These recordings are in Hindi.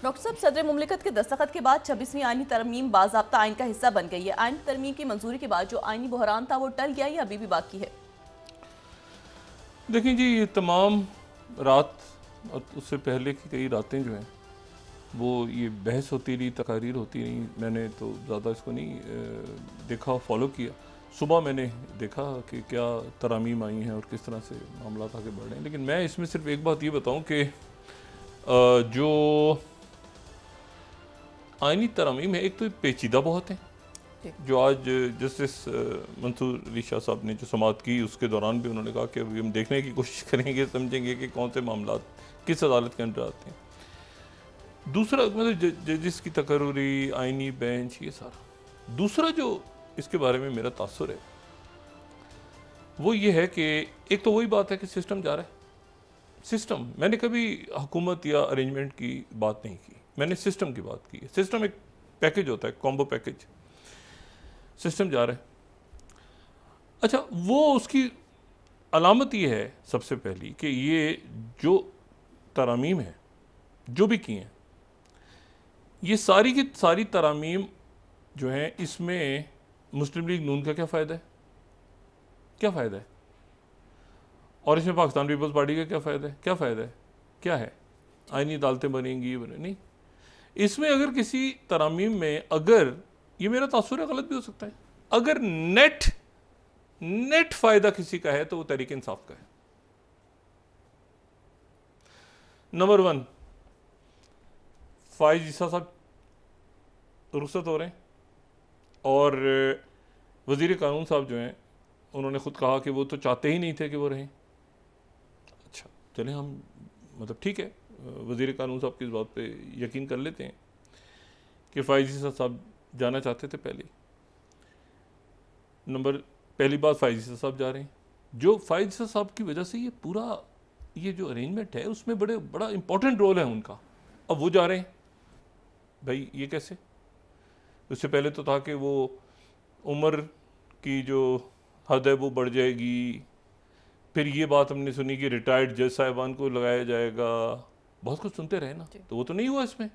डॉक्टर साहब, सदर मुमलिकत के दस्तखत के बाद 26वीं आईनी तरमीम बाज़ाब्ता आइन का हिस्सा बन गई है। आइन तरमीम की मंजूरी के बाद जो आईनी बहरान था वो टल गया या अभी भी बाकी है? देखें जी, ये तमाम रात और उससे पहले की कई रातें जो हैं वो ये बहस होती रही, तकारीर होती रही। मैंने तो ज़्यादा इसको नहीं देखा, फॉलो किया। सुबह मैंने देखा कि क्या तरामीम आई हैं और किस तरह से मामला आगे बढ़ रहे हैं। लेकिन मैं इसमें सिर्फ एक बात ये बताऊं कि जो आइनी तरामीम है, एक तो पेचीदा बहुत है, जो आज जस्टिस मंसूर अली शाह साहब ने जो समाअत की उसके दौरान भी उन्होंने कहा कि अभी हम देखने की कोशिश करेंगे, समझेंगे कि कौन से मामला किस अदालत के अंदर आते हैं। दूसरा मतलब जजिस की तकर्री, आइनी बेंच, ये सारा। दूसरा जो इसके बारे में मेरा तासुर है वो ये है कि एक तो वही बात है कि सिस्टम जा रहा है। सिस्टम, मैंने कभी हुकूमत या अरेंजमेंट की बात नहीं की, मैंने सिस्टम की बात की है। सिस्टम एक पैकेज होता है, कॉम्बो पैकेज। सिस्टम जा रहा है। अच्छा, वो उसकी अलामत ये है सबसे पहली कि ये जो तरामीम है जो भी की हैं, ये सारी की सारी तरामीम जो हैं, इसमें मुस्लिम लीग नून का क्या फ़ायदा है? क्या फ़ायदा है? और इसमें पाकिस्तान पीपल्स पार्टी का क्या फ़ायदा है? क्या फ़ायदा है? क्या है? आइनी अदालतें बनेंगी, ये बने नहीं। इसमें अगर किसी तरामीम में, अगर ये मेरा तासुर है, गलत भी हो सकता है, अगर नेट फ़ायदा किसी का है तो वो तहरीक इंसाफ का है। नंबर 1, फाइज ईसा साहब रुखसत हो रहे हैं और वज़ीर कानून साहब जो हैं उन्होंने ख़ुद कहा कि वो तो चाहते ही नहीं थे कि वो रहें। अच्छा चलें, हम मतलब ठीक है, वज़ीर कानून साहब की इस बात पे यकीन कर लेते हैं कि फाइज ईसा साहब जाना चाहते थे पहले। पहली बात, फाइज ईसा साहब जा रहे हैं। जो फाइज ईसा साहब की वजह से ये पूरा ये जो अरेंजमेंट है उसमें बड़ा इंपॉर्टेंट रोल है उनका। अब वो जा रहे हैं, भाई ये कैसे? उससे पहले तो था कि वो उम्र की जो हद है वो बढ़ जाएगी, फिर ये बात हमने सुनी कि रिटायर्ड जज साहिबान को लगाया जाएगा, बहुत कुछ सुनते रहे ना, तो वो तो नहीं हुआ इसमें।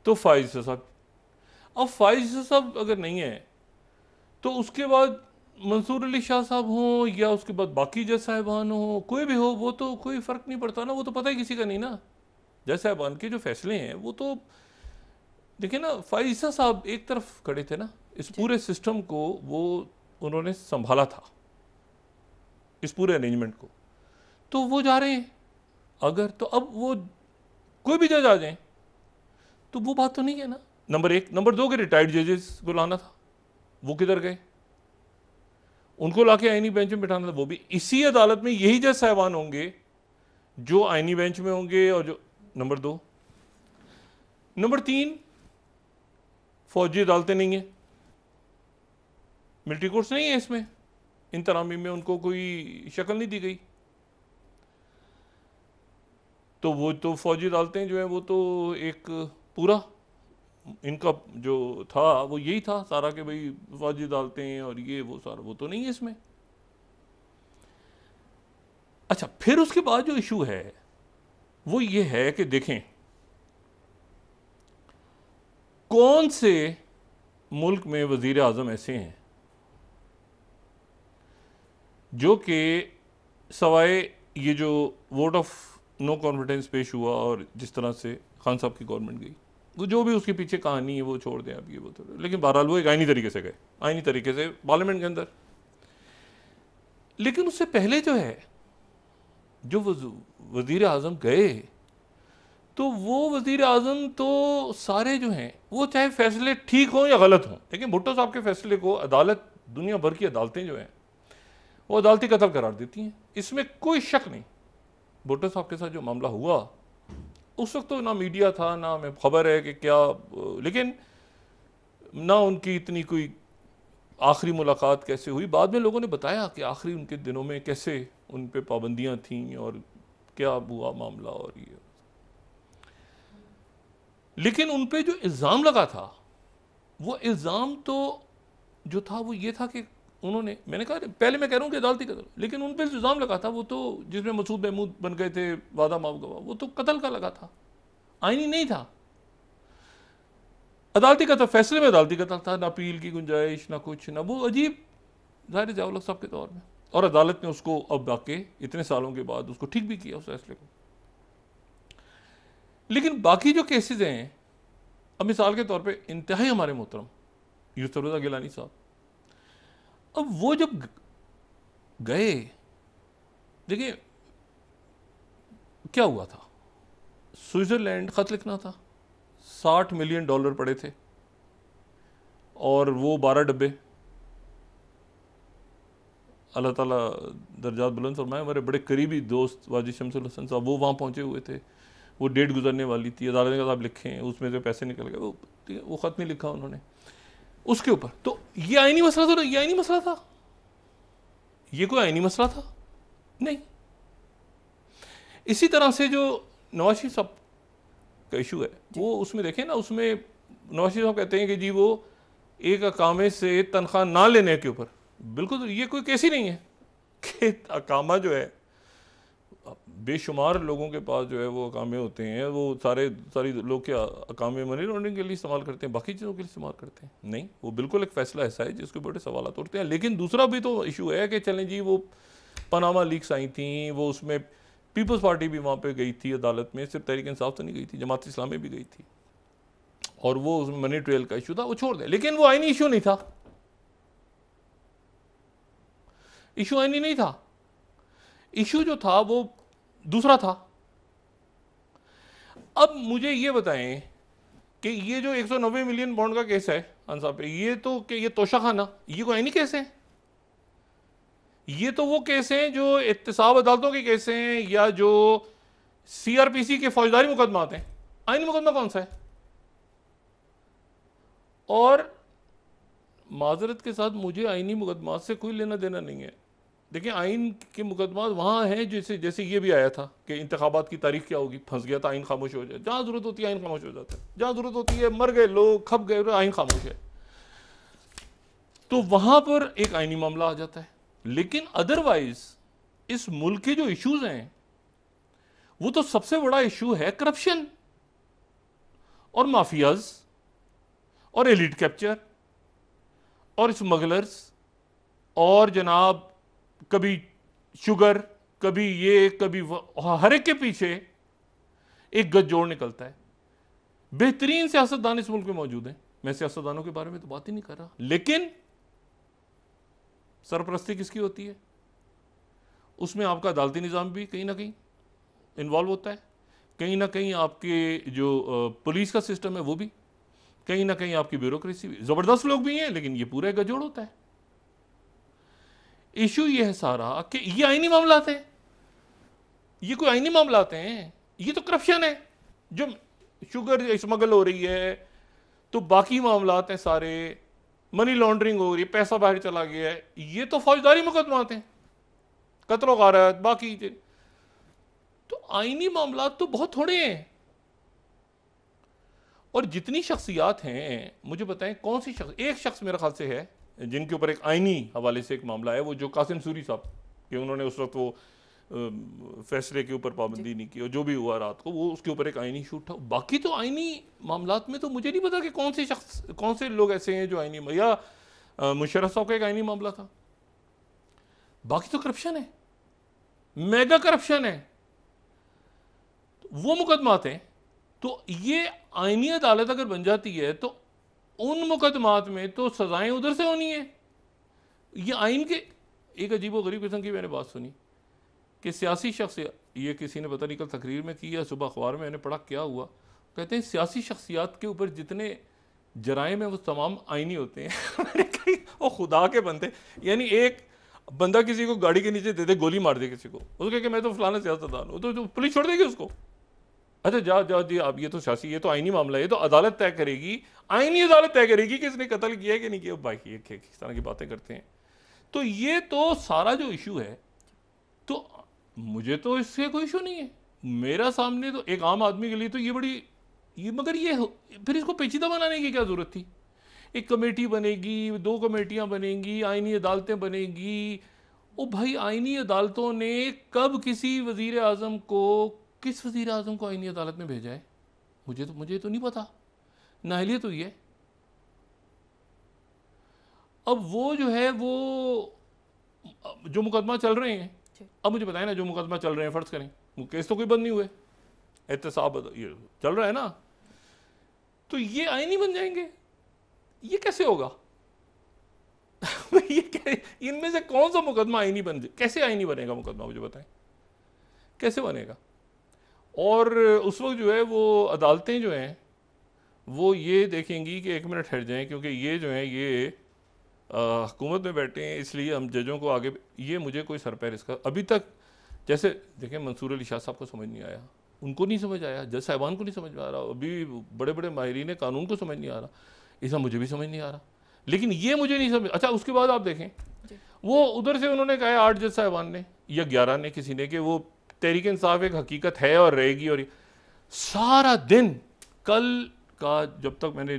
तो फाइज साहब, अब फाइज साहब अगर नहीं है तो उसके बाद मंसूर अली शाह साहब हों या उसके बाद बाकी जज साहिबान हो, कोई भी हो, वो तो कोई फ़र्क नहीं पड़ता ना, वो तो पता ही किसी का नहीं ना। जज साहिबान के जो फैसले हैं वो तो देखिए ना, फाइज साहब एक तरफ खड़े थे ना, इस पूरे सिस्टम को वो उन्होंने संभाला था, इस पूरे अरेंजमेंट को। तो वो जा रहे हैं अगर, तो अब वो कोई भी जज आ जाए तो वो बात तो नहीं है ना। नंबर 1। नंबर 2 के रिटायर्ड जजेस को लाना था, वो किधर गए? उनको लाके आईनी बेंच में बिठाना था, वो भी इसी अदालत में यही जज साहिबान होंगे जो आईनी बेंच में होंगे। और जो नंबर 2, नंबर 3, फौजी अदालतें नहीं है, मिलिट्री कोर्ट्स नहीं है इसमें, इन तरामीम में उनको कोई शक्ल नहीं दी गई। तो वो तो फौजी अदालतें जो है वो तो एक पूरा इनका जो था वो यही था सारा कि भाई फौजी अदालतें और ये वो सारा, वो तो नहीं है इसमें। अच्छा, फिर उसके बाद जो इशू है वो ये है कि देखें कौन से मुल्क में वजीर आजम ऐसे हैं जो कि सवाए ये जो वोट ऑफ नो कॉन्फिडेंस पेश हुआ और जिस तरह से खान साहब की गवर्नमेंट गई, वो जो भी उसके पीछे कहानी है वो छोड़ दें अब, ये वो तो, लेकिन बहरहाल वो एक आईनी तरीके से गए, आईनी तरीके से पार्लियामेंट के अंदर। लेकिन उससे पहले जो है जो वजीर आजम गए, तो वो वजीर आजम तो सारे जो हैं वो चाहे फैसले ठीक हों या गलत हों, लेकिन भुट्टो साहब के फैसले को अदालत, दुनिया भर की अदालतें जो हैं वो अदालती कत्ल करार देती हैं, इसमें कोई शक नहीं। भुट्टो साहब के साथ जो मामला हुआ उस वक्त तो ना मीडिया था, ना हमें खबर है कि क्या, लेकिन ना उनकी इतनी कोई आखिरी मुलाकात कैसे हुई। बाद में लोगों ने बताया कि आखिरी उनके दिनों में कैसे उन पे पाबंदियां थीं और क्या हुआ मामला और ये। लेकिन उन पे जो इल्ज़ाम लगा था, वो इल्ज़ाम तो जो था वो ये था कि उन्होंने, मैंने कहा पहले मैं कह रहा हूँ कि अदालती कत्ल, लेकिन उन पे इल्ज़ाम लगा था वो तो जिसमें मसूद महमूद बन गए थे वादा माफ गवाह, वो तो कत्ल का लगा था। आईनी नहीं था। अदालती कत्ल, फैसले में अदालती कत्ल था, ना अपील की गुंजाइश, ना कुछ, ना वो अजीब, ज़ाहिर ज़िया साहब के दौर में, और अदालत ने उसको अब आके इतने सालों के बाद उसको ठीक भी किया उस फैसले को। लेकिन बाकी जो केसेस हैं, अब मिसाल के तौर पे इंतहाई हमारे मोहतरम यूसुफ रज़ा गिलानी साहब, अब वो जब गए, देखिए क्या हुआ था, स्विट्ज़रलैंड खत लिखना था, $60 मिलियन पड़े थे और वो 12 डब्बे। अल्लाह ताला दर्जात बुलंद फरमाए, हमारे बड़े करीबी दोस्त वाजिद शमसुल हसन साहब वो वहाँ पहुँचे हुए थे, वो डेट गुजरने वाली थी, अदालत ने कहा आप लिखें, उसमें से पैसे निकल गए, वो ख़त नहीं लिखा उन्होंने उसके ऊपर। तो ये आईनी मसला था, ये आईनी मसला था, ये कोई आईनी मसला था नहीं। इसी तरह से जो नवाज शरीफ साहब का इशू है, वो उसमें देखें ना, उसमें नवाज शरीफ साहब कहते हैं कि जी वो एक अकामे से तनख्वाह ना लेने के ऊपर, बिल्कुल तो ये कोई केस ही नहीं है कि अकामा जो है, बेशुमार लोगों के पास जो है वो अकामे होते हैं, वो सारी लोग क्या अकामे मनी लॉन्ड्रिंग के लिए इस्तेमाल करते हैं, बाकी चीज़ों के लिए इस्तेमाल करते हैं? नहीं, वो बिल्कुल एक फ़ैसला ऐसा है जिसके बड़े सवाल उठते हैं। लेकिन दूसरा भी तो इशू है कि चलें जी, वो पनामा लीक्स आई थी, वो उसमें पीपल्स पार्टी भी वहाँ पे गई थी अदालत में, सिर्फ तहरीक इंसाफ तो नहीं गई थी, जमात इस्लामी भी गई थी, और वो उसमें मनी ट्रेल का इशू था, वो छोड़ दें। लेकिन वो आईनी इशू नहीं था, इशू आईनी नहीं था, इशू जो था वो दूसरा था। अब मुझे ये बताएं कि ये जो 190 मिलियन बॉन्ड का केस है अंसाब पे, ये तो कि ये तोशाखाना, ये कोई आईनी केस है? ये तो वो केस हैं जो एहतसाब अदालतों के केस हैं, या जो सीआरपीसी के फौजदारी मुकदमात हैं। आईनी मुकदमा कौन सा है? और माजरत के साथ मुझे आईनी मुकदमात से कोई लेना देना नहीं है। देखिए, आइन के मुकदमात वहाँ हैं जैसे ये भी आया था कि इंतखाबात की तारीख क्या होगी, फंस गया था आइन खामोश हो जाए, जहाँ ज़रूरत होती है आइन खामोश हो जाता है, जहाँ ज़रूरत होती है मर गए लोग, खप गए, आइन खामोश है, तो वहाँ पर एक आइनी मामला आ जाता है। लेकिन अदरवाइज इस मुल्क के जो इश्यूज हैं, वो तो सबसे बड़ा इशू है करप्शन और माफियाज और एलिट कैप्चर और स्मगलर्स, और जनाब कभी शुगर, कभी ये, कभी हर एक के पीछे एक गठजोड़ निकलता है। बेहतरीन सियासतदान इस मुल्क में मौजूद हैं, मैं सियासतदानों के बारे में तो बात ही नहीं कर रहा, लेकिन सरपरस्ती किसकी होती है? उसमें आपका अदालती निज़ाम भी कहीं ना कहीं इन्वॉल्व होता है, कहीं ना कहीं आपके जो पुलिस का सिस्टम है वो भी, कहीं ना कहीं आपकी ब्यूरोक्रेसी भी, ज़बरदस्त लोग भी हैं, लेकिन ये पूरा गठजोड़ होता है। इशू ये है सारा कि ये आईनी मामलात हैं, ये कोई आईनी मामलात हैं, ये तो करप्शन है। जो शुगर स्मगल हो रही है, तो बाकी मामलात हैं सारे, मनी लॉन्ड्रिंग हो रही है, पैसा बाहर चला गया है, ये तो फौजदारी मुकदमात हैं, कत्ल गारत, बाकी। तो आईनी मामलात तो बहुत थोड़े हैं। और जितनी शख्सियात हैं, मुझे बताएं कौन सी शख्स, एक शख्स मेरे ख्याल से है जिनके ऊपर एक आईनी हवाले से एक मामला है, वो जो कासिम सूरी साहब, कि उन्होंने उस वक्त वो फैसले के ऊपर पाबंदी नहीं की, और जो भी हुआ रात को, वो उसके ऊपर एक आईनी शूट था। बाकी तो आईनी मामलात में तो मुझे नहीं पता कि कौन से शख्स, कौन से लोग ऐसे हैं जो आईनी, या मुशर्रफ साहब का एक आईनी मामला था। बाकी तो करप्शन है, मेगा करप्शन है, वो मुकदमात हैं। तो ये आईनी अदालत अगर बन जाती है तो उन मुकदमात में तो सजाएं उधर से होनी है। ये आइन के एक अजीब व गरीब किस्म की मैंने बात सुनी कि सियासी शख्स, ये किसी ने पता नहीं कल तकरीर में की या सुबह अखबार में मैंने पढ़ा, क्या हुआ, कहते हैं सियासी शख्सियात के ऊपर जितने जराइम हैं वो तमाम आइनी होते हैं। मैंने कही वो खुदा के बंदे, यानी एक बंदा किसी को गाड़ी के नीचे दे दे, गोली मार दे किसी को, उसको कहे कि मैं तो फलाना सियासतदान हूँ, तो पुलिस छोड़ देगी उसको? अच्छा जाओ जाओ जी, आप ये तो सियासी, ये तो आईनी मामला है, ये तो अदालत तय करेगी, आईनी अदालत तय करेगी कि इसने कत्ल किया है कि नहीं किया। भाई ये किस तरह की बातें करते हैं। तो ये तो सारा जो इशू है, तो मुझे तो इससे कोई इशू नहीं है, मेरा सामने तो एक आम आदमी के लिए तो ये बड़ी, ये मगर ये फिर इसको पेचीदा बनाने की क्या जरूरत थी? एक कमेटी बनेगी, 2 कमेटियां बनेंगी, आईनी अदालतें बनेगी। ओ भाई, आईनी अदालतों ने कब किसी वजीर आजम को, किस वजीर आजम को आईनी अदालत में भेजा है? मुझे तो नहीं पता, नाअहलियत हुई है। अब वो जो है वो जो मुकदमा चल रहे हैं, अब मुझे बताएं ना, जो मुकदमा चल रहे हैं, फर्ज करें वो केस तो कोई बंद नहीं हुए, एहतसाब ये चल रहा है ना, तो ये आईनी बन जाएंगे? ये कैसे होगा? इनमें से कौन सा मुकदमा आईनी बन जाए? कैसे आईनी बनेगा मुकदमा, मुझे बताएं कैसे बनेगा? और उस वक्त जो है वो अदालतें जो हैं वो ये देखेंगी कि एक मिनट हट जाएं, क्योंकि ये जो है ये हुकूमत में बैठे हैं, इसलिए हम जजों को आगे, ये मुझे कोई सर पैर इसका अभी तक, जैसे देखें मंसूर अली शाह साहब को समझ नहीं आया, उनको नहीं समझ आया, जज साहिबान को नहीं समझ में आ रहा, अभी बड़े बड़े माहिरीन कानून को समझ नहीं आ रहा, ऐसा मुझे भी समझ नहीं आ रहा, लेकिन ये मुझे नहीं समझ। अच्छा, उसके बाद आप देखें वो उधर से उन्होंने कहा 8 जज साहिबान ने या 11 ने, किसी ने, कि वो तहरीक इंसाफ एक हकीकत है और रहेगी, और सारा दिन कल का जब तक मैंने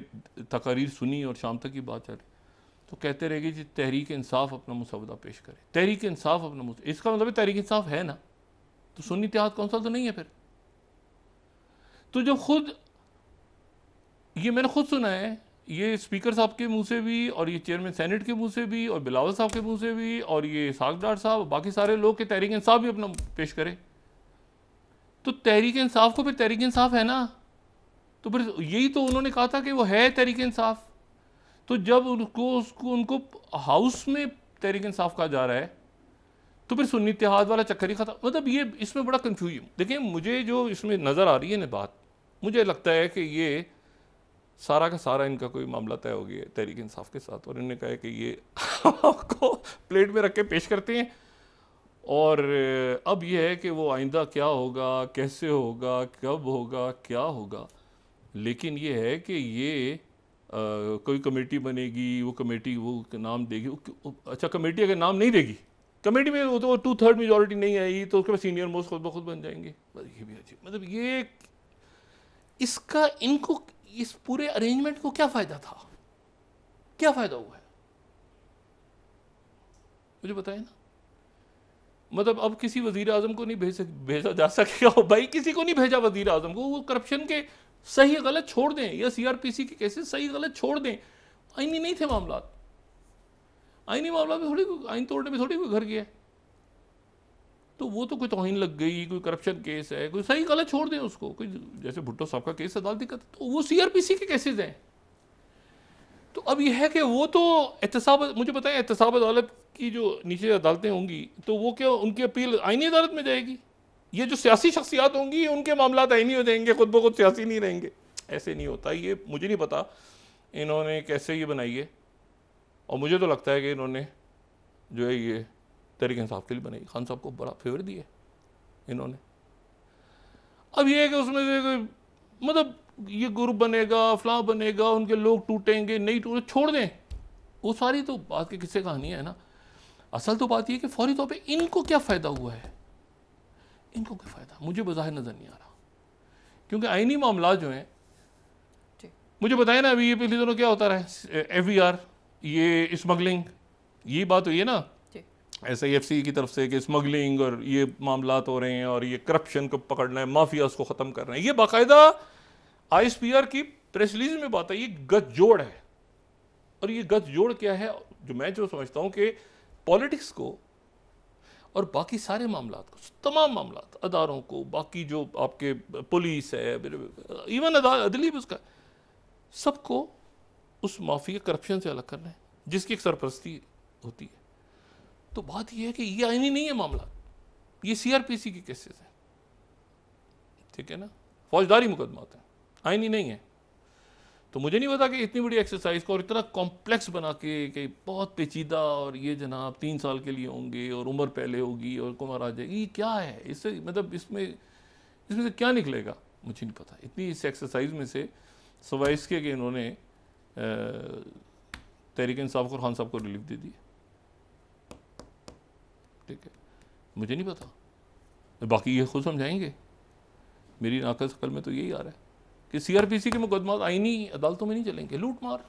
तकारीर सुनी और शाम तक की बात चल रही, तो कहते रहेगी जी तहरीक इंसाफ अपना मुसवदा पेश करे, तहरीक इंसाफ अपना इसका मतलब तहरीक इंसाफ है ना, तो सुन्नी इत्तेहाद कौंसिल तो नहीं है फिर। तो जब खुद ये मैंने खुद सुना है, ये स्पीकर साहब के मुंह से भी, और ये चेयरमैन सेनेट के मुंह से भी, और बिलावल साहब के मुंह से भी, और ये साग डार साहब, बाकी सारे लोग के तहरीक इंसाफ भी अपना पेश करे, तो तहरीक इंसाफ को फिर तहरीक इंसाफ है ना, तो फिर यही तो उन्होंने कहा था कि वो है तहरीक इंसाफ। तो जब उनको हाउस में तहरीक इंसाफ कहा जा रहा है, तो फिर सुन्नी इत्तेहाद वाला चक्कर ही खत्म। मतलब ये इसमें बड़ा कंफ्यूजन, देखिए मुझे जो इसमें नज़र आ रही है ना बात, मुझे लगता है कि ये सारा का सारा इनका कोई मामला तय हो गया तहरीक इंसाफ के साथ, और इन्होंने कहा है कि ये आपको प्लेट में रख के पेश करते हैं, और अब ये है कि वो आइंदा क्या होगा, कैसे होगा, कब होगा, क्या होगा, लेकिन ये है कि ये कोई कमेटी बनेगी, वो कमेटी वो नाम देगी, अच्छा कमेटी अगर नाम नहीं देगी, कमेटी में वो तो 2/3 मेजॉरिटी नहीं आई, तो उसके बाद सीनियर मोस्ट खुद ब खुद बन जाएंगे। ये भी अजीब, मतलब ये इसका इनको इस पूरे अरेंजमेंट को क्या फ़ायदा था, क्या फ़ायदा हुआ है मुझे बताए ना। मतलब अब किसी वज़ीर आज़म को नहीं भेजा जा सकेगा भाई, किसी को नहीं भेजा वज़ीर आज़म को, वो करप्शन के सही गलत छोड़ दें, या CRPC के केसेस सही गलत छोड़ दें, आईनी नहीं थे मामला, आईनी मामला में थोड़ी आइन तोड़ने में थोड़ी कोई घर गया, तो वो तो कोई तौहीन लग गई, कोई करप्शन केस है, कोई सही गलत छोड़ दें उसको, कोई जैसे भुट्टो साहब का केस अदालती का, तो वो CRPC के केसेस हैं। तो अब यह है कि वो तो एहतसाब, मुझे बताएं एहतसाब अदालत की जो नीचे अदालतें होंगी, तो वो क्या उनकी अपील आईनी अदालत में जाएगी? ये जो सियासी शख्सियात होंगी उनके मामला आईनी हो जाएंगे, खुद ब खुद सियासी नहीं रहेंगे? ऐसे नहीं होता, ये मुझे नहीं पता इन्होंने कैसे ये बनाई है, और मुझे तो लगता है कि इन्होंने जो है ये तहरीक इंसाफ के लिए बनाई, खान साहब को बड़ा फेवर दिया इन्होंने। अब ये है कि उसमें से मतलब ये ग्रुप बनेगा, फलां बनेगा, उनके लोग टूटेंगे, नहीं टूटे, छोड़ दें, वो सारी तो बात की किस्से कहानी है ना। असल तो बात ये कि फौरी तौर पे इनको क्या फ़ायदा हुआ है, इनको क्या फ़ायदा मुझे बज़ाहिर नज़र नहीं आ रहा, क्योंकि आईनी मामला जो हैं, मुझे बताया ना अभी ये पिछले दिनों क्या होता रहा है, FVR, ये स्मगलिंग, ये बात हुई है ना SIFC की तरफ से कि स्मगलिंग और ये मामलात हो रहे हैं, और ये करप्शन को पकड़ना है, माफियाज को ख़त्म कर रहे हैं, ये बाकायदा ISPR की प्रेस रिलीज में बात है, ये गठजोड़ है। और ये गठजोड़ क्या है, जो मैं समझता हूँ कि पॉलिटिक्स को और बाकी सारे मामलात को, तमाम मामलात, अदारों को, बाकी जो आपके पुलिस है, इवन अदली भी, उसका सबको उस माफिया करप्शन से अलग करना है, जिसकी एक सरपरस्ती होती है। तो बात यह है कि ये आईनी नहीं है मामला, ये CRPC के केसेस हैं, ठीक है ना, फौजदारी मुकदमात हैं, आईनी नहीं है। तो मुझे नहीं पता कि इतनी बड़ी एक्सरसाइज को और इतना कॉम्प्लेक्स बना के कि बहुत पेचीदा, और ये जनाब 3 साल के लिए होंगे और उम्र पहले होगी और कुमार आ जाएगी, ये क्या है, इससे मतलब इसमें से क्या निकलेगा मुझे नहीं पता। इतनी इस एक्सरसाइज में से सवाए इसके कि इन्होंने तहरीक इंसाफ और खान साहब को रिलीफ दे दी, ठीक है, मुझे नहीं पता, बाकी ये खुद समझाएंगे। मेरी नाकस अकल में तो यही आ रहा है कि CRPC के मुकदमा आईनी अदालतों में नहीं चलेंगे। लूट मार,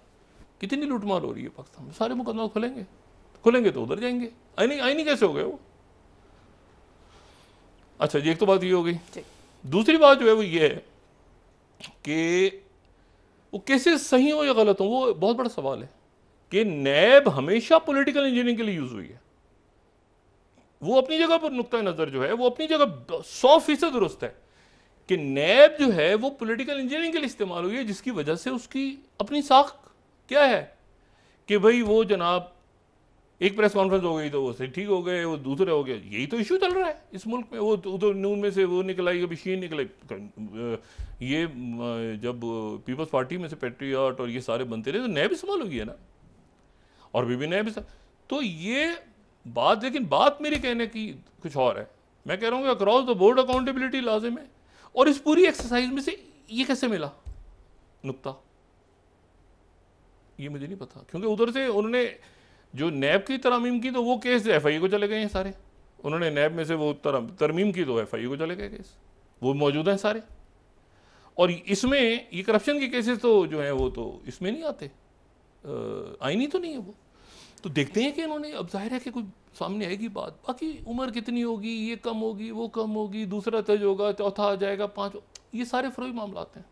कितनी लूट मार हो रही है पाकिस्तान में, सारे मुकदमा खुलेंगे तो उधर जाएंगे, आईनी कैसे हो गए वो। अच्छा जी, एक तो बात ये हो गई। दूसरी बात जो है वो ये है कि वो केसेस सही हो या गलत हो, वो बहुत बड़ा सवाल है कि नैब हमेशा पॉलिटिकल इंजीनियरिंग के लिए यूज हुई है। वो अपनी जगह पर नुक्ता नजर जो है वो अपनी जगह 100% दुरुस्त है कि नैब जो है वो पॉलिटिकल इंजीनियरिंग के लिए इस्तेमाल हुई है, जिसकी वजह से उसकी अपनी साख क्या है कि भाई वो जनाब एक प्रेस कॉन्फ्रेंस हो गई तो वो से ठीक हो गए, वो दूसरे हो गए। यही तो इशू चल रहा है इस मुल्क में। वो उधर नून में से वो निकल आई, कभी शीन निकले। ये जब पीपल्स पार्टी में से पेट्रियट और ये सारे बनते रहे तो नैब इस्तेमाल हुई है ना, और भी नैब तो ये बात, लेकिन बात मेरी कहने की कुछ और है। मैं कह रहा हूँ कि अक्रॉस द बोर्ड अकाउंटेबिलिटी लाजिम है, और इस पूरी एक्सरसाइज में से ये कैसे मिला नुक्ता, ये मुझे नहीं पता। क्योंकि उधर से उन्होंने जो नैब की तरमीम की तो वो केस FIA को चले गए हैं सारे। उन्होंने नैब में से वो तरमीम की तो FIA को चले गए केस, वो मौजूद हैं सारे। और इसमें ये करप्शन के केसेस तो जो हैं वो तो इसमें नहीं आते, आईनी तो नहीं है वो। तो देखते हैं कि इन्होंने, अब जाहिर है कि कोई सामने आएगी बात। बाकी उम्र कितनी होगी, ये कम होगी, वो कम होगी, दूसरा तज होगा, चौथा आ जाएगा, 5, ये सारे फरोई मामलात हैं।